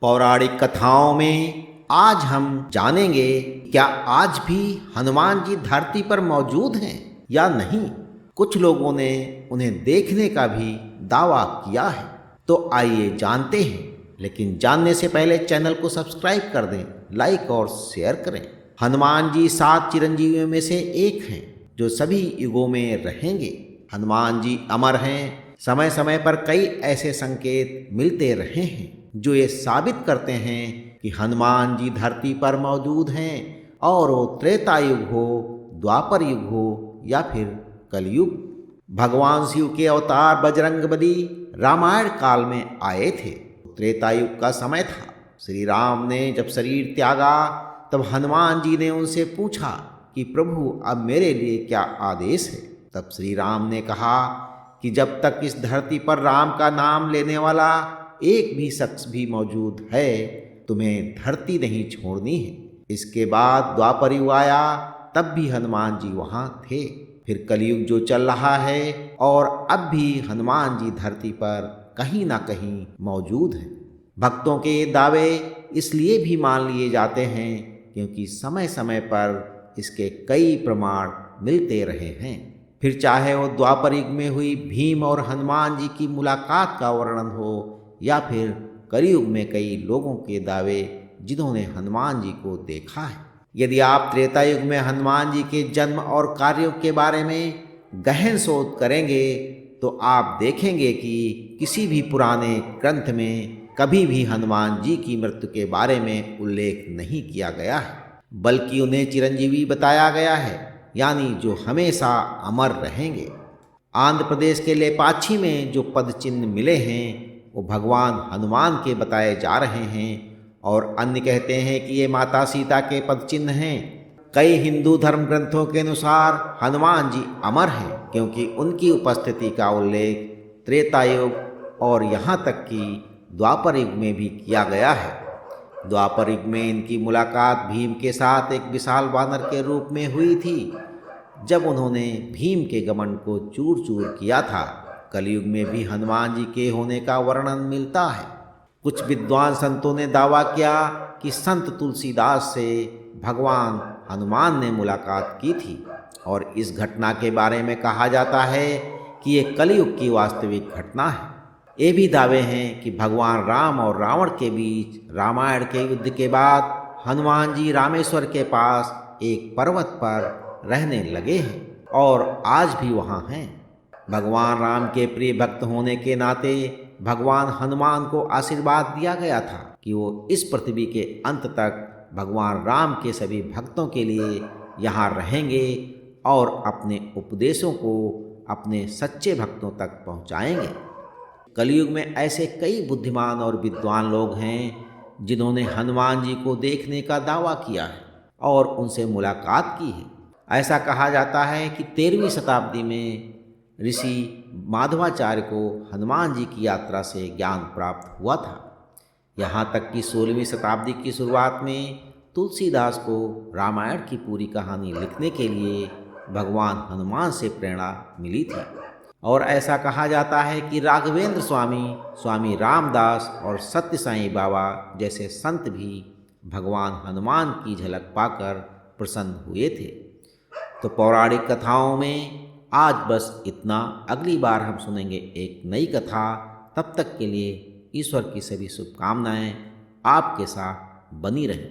पौराणिक कथाओं में आज हम जानेंगे क्या आज भी हनुमान जी धरती पर मौजूद हैं या नहीं। कुछ लोगों ने उन्हें देखने का भी दावा किया है, तो आइए जानते हैं। लेकिन जानने से पहले चैनल को सब्सक्राइब कर दें, लाइक और शेयर करें। हनुमान जी 7 चिरंजीवियों में से एक हैं जो सभी युगों में रहेंगे। हनुमान जी अमर हैं। समय समय पर कई ऐसे संकेत मिलते रहे हैं जो ये साबित करते हैं कि हनुमान जी धरती पर मौजूद हैं, और वो त्रेता युग हो, द्वापर युग हो या फिर कलयुग। भगवान शिव के अवतार बजरंगबली रामायण काल में आए थे। त्रेता युग का समय था। श्री राम ने जब शरीर त्यागा तब हनुमान जी ने उनसे पूछा कि प्रभु अब मेरे लिए क्या आदेश है। तब श्री राम ने कहा कि जब तक इस धरती पर राम का नाम लेने वाला एक भी शख्स भी मौजूद है, तुम्हें धरती नहीं छोड़नी है। इसके बाद द्वापर युग आया, तब भी हनुमान जी वहाँ थे। फिर कलयुग जो चल रहा है, और अब भी हनुमान जी धरती पर कहीं ना कहीं मौजूद हैं। भक्तों के दावे इसलिए भी मान लिए जाते हैं क्योंकि समय समय पर इसके कई प्रमाण मिलते रहे हैं। फिर चाहे वो द्वापर युग में हुई भीम और हनुमान जी की मुलाकात का वर्णन हो, या फिर कलयुग में कई लोगों के दावे जिन्होंने हनुमान जी को देखा है। यदि आप त्रेता युग में हनुमान जी के जन्म और कार्यों के बारे में गहन शोध करेंगे तो आप देखेंगे कि किसी भी पुराने ग्रंथ में कभी भी हनुमान जी की मृत्यु के बारे में उल्लेख नहीं किया गया है, बल्कि उन्हें चिरंजीवी बताया गया है, यानी जो हमेशा अमर रहेंगे। आंध्र प्रदेश के लेपाक्षी में जो पद चिन्ह मिले हैं वो भगवान हनुमान के बताए जा रहे हैं, और अन्य कहते हैं कि ये माता सीता के पद चिन्ह हैं। कई हिंदू धर्म ग्रंथों के अनुसार हनुमान जी अमर हैं क्योंकि उनकी उपस्थिति का उल्लेख त्रेता युग और यहाँ तक कि द्वापर युग में भी किया गया है। द्वापर युग में इनकी मुलाकात भीम के साथ एक विशाल वानर के रूप में हुई थी, जब उन्होंने भीम के घमंड को चूर चूर किया था। कलयुग में भी हनुमान जी के होने का वर्णन मिलता है। कुछ विद्वान संतों ने दावा किया कि संत तुलसीदास से भगवान हनुमान ने मुलाकात की थी, और इस घटना के बारे में कहा जाता है कि ये कलयुग की वास्तविक घटना है। ये भी दावे हैं कि भगवान राम और रावण के बीच रामायण के युद्ध के बाद हनुमान जी रामेश्वर के पास एक पर्वत पर रहने लगे हैं, और आज भी वहाँ हैं। भगवान राम के प्रिय भक्त होने के नाते भगवान हनुमान को आशीर्वाद दिया गया था कि वो इस पृथ्वी के अंत तक भगवान राम के सभी भक्तों के लिए यहाँ रहेंगे और अपने उपदेशों को अपने सच्चे भक्तों तक पहुँचाएंगे। कलयुग में ऐसे कई बुद्धिमान और विद्वान लोग हैं जिन्होंने हनुमान जी को देखने का दावा किया है और उनसे मुलाकात की है। ऐसा कहा जाता है कि 13वीं शताब्दी में ऋषि माधवाचार्य को हनुमान जी की यात्रा से ज्ञान प्राप्त हुआ था। यहाँ तक कि 16वीं शताब्दी की शुरुआत में तुलसीदास को रामायण की पूरी कहानी लिखने के लिए भगवान हनुमान से प्रेरणा मिली थी। और ऐसा कहा जाता है कि राघवेंद्र स्वामी, स्वामी रामदास और सत्य साईं बाबा जैसे संत भी भगवान हनुमान की झलक पाकर प्रसन्न हुए थे। तो पौराणिक कथाओं में आज बस इतना। अगली बार हम सुनेंगे एक नई कथा। तब तक के लिए ईश्वर की सभी शुभकामनाएं आपके साथ बनी रहें।